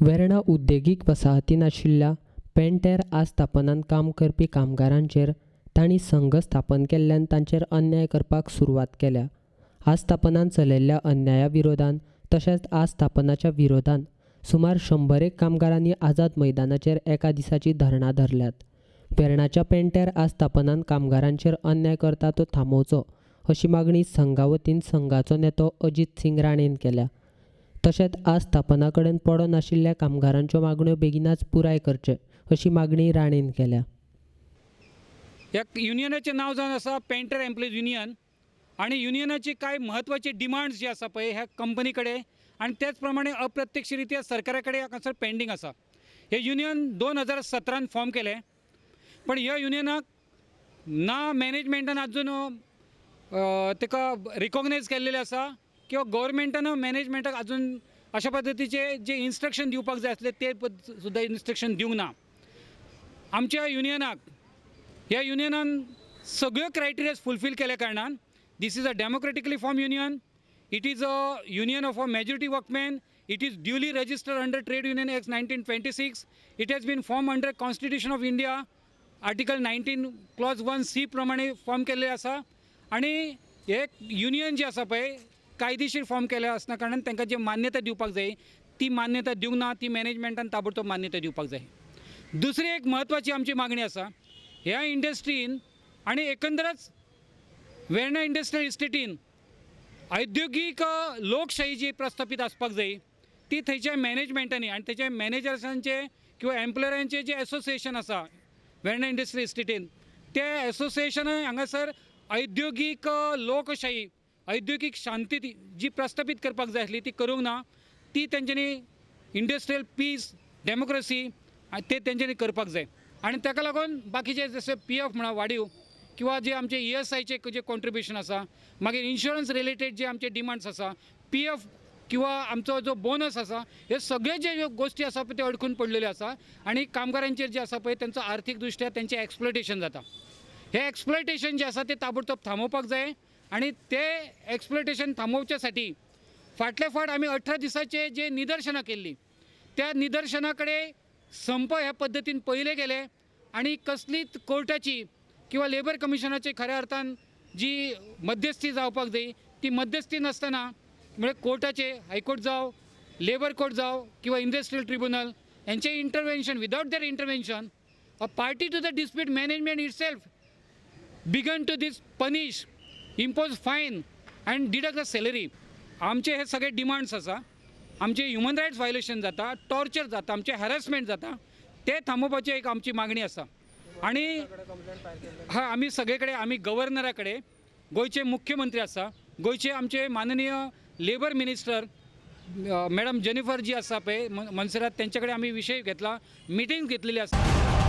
वेर्णा उद्देगीक वसाहतीन आशिल्ल्या पेंटेर आस्थापनांत काम करपी कामगारांचेर तांणी संघ स्थापन केल्ल्यान तांचेर अन्याय करपाक सुरवात केल्या. आस्थापनांत चलयल्ल्या अन्याया विरोधान तशेंच आस्थापनाच्या विरोधान सुमार 100 कामगारांनी आझाद मैदानाचेर एका दिसाची धरणां धरल्यात. वेर्णाच्या पेंटेर आस्थापनांत कामगारांचेर अन्याय करता तो थांबोवचो अशी मागणी संघा वतीन संघाचो नेतो अजित सिंग राणेन केल्या. तशेंच आस्थापना कडेन पडो नाशिल्ल्या कामगारांच्यो मागण्यो बेगीनाच पुराय करचे अशी मागणी राणेन केल्या. ह्या युनियनाचें नांव जावन आसा पेंटर एम्प्लॉयज युनियन आणि युनियनाची कांय म्हत्वाची डिमांड्स जी आसा पळय ह्या कंपनी कडेन आणि त्याच प्रमाणे अप्रत्यक्षरित्या सरकारा कडेन हांगासर पेंडींग आसा. हे युनियन 2017 फॉर्म केलें, पण ह्या युनियनाक ना मॅनेजमेंटान आजून ताका रिकॉग्नायज केल्लेलें आसा किंवा गव्हर्मेंटान मॅनेजमेंटाक आजून अशा पद्दतीचे जे इन्स्ट्रक्शन दिवपाक जाय आसले ते सुद्दां इन्स्ट्रक्शन दिवंक ना. आमच्या युनियनाक ह्या युनियनान सगळ्यो क्रायटेरियाज फुलफील केल्या कारणान this is a democratically form union. It is a union of a majority workman. It is duly registered under Trade Union Act 1926. It has been formed under Constitution of India, Article 19 Clause 1C प्रमाणे form केल्ले आसा. आणि हे union जे आसा पळय कायदेशीर form केले आसना कारणान तांकां जे मान्यता दिवपाक जाय ती मान्यता दिवंक ना. ती मॅनेजमेंटान ताबडतोब मान्यता दिवपाक जाय. दुसरी एक म्हत्वाची आमची मागणी आसा, ह्या इंडस्ट्रीन आणि एकंदरच वेर्णा इंडस्ट्रियल इस्टेटीन औद्योगिक लोकशाही जी प्रस्थापित आसपाक जाय ती थंयच्या मॅनेजमेंटांनी आणि त्याच्या मॅनेजर्सांचे किंवा एम्प्लॉयरांचे जे एसोसिएशन आसा वेर्णा इंडस्ट्रियल इस्टेटीन ते एसोसिएशन हांगासर औद्योगिक लोकशाही औद्योगिक शांती जी प्रस्थापित करपाक जाय आसली ती करूंक ना. ती तेंच्यांनी इंडस्ट्रियल पीस डेमोक्रेसी ते तेंच्यांनी करपाक जाय. आणि ताका लागून बाकीचे जसे PF म्हणा वाडीव किंवा जे आमचे ESIचे जे कॉन्ट्रिब्युशन आसा, मागीर इन्शुरन्स रिलेटेड जे आमचे डिमांड्स आसा, PF किंवा आमचो जो बोनस आसा, हे सगळे जे गोष्टी आसा पळय ते अडकून पडलेले आसा आणि कामगारांचेर जे आसा पळय त्यांचं आर्थीक दृष्ट्या त्यांचे एक्सप्लॉयटेशन जाता. हे एक्सप्लॉयटेशन जे आसा ते ताबडतोब थांबोवपाक जाय. आणि ते एक्सप्लॉयटेशन थांबोवच्या साठी फाटले फावट आमी 18 दिसाचे जे निदर्शनां केल्ली त्या निदर्शना कडेन संप ह्या पद्दतीन पयले गेले आणि कसलीच कोर्टाची किंवा लेबर कमिशनाची खऱ्या अर्थान जी मध्यस्थी जावपाक जाय ती मध्यस्थी नासतना म्हणजे कोर्टाचे हायकोर्ट जावं, लेबर कोर्ट जावं किंवा इंडस्ट्रियल ट्रिब्युनल यांचे intervention without their intervention a party to the dispute management itself began to this punish, impose fine and deduct the salary. आमचे हे सगळे डिमांड्स आसा. आमचे ह्युमन रायट्स वायोलेशन जाता, टॉर्चर जाता, आमचे हॅरेसमेंट जाता, ते थांबोवपाची एक आमची मागणी आसा. आणि आमी सगळे कडेन आमी गव्हर्नरा कडेन गोंयचे मुख्यमंत्री आसा, गोंयचे आमचे माननीय लेबर मिनिस्टर मॅडम जेनिफर जी आसा पळय मनसेरात त्यांच्याकडे आम्ही विषय घेतला, मिटींग घेतलेली आसा.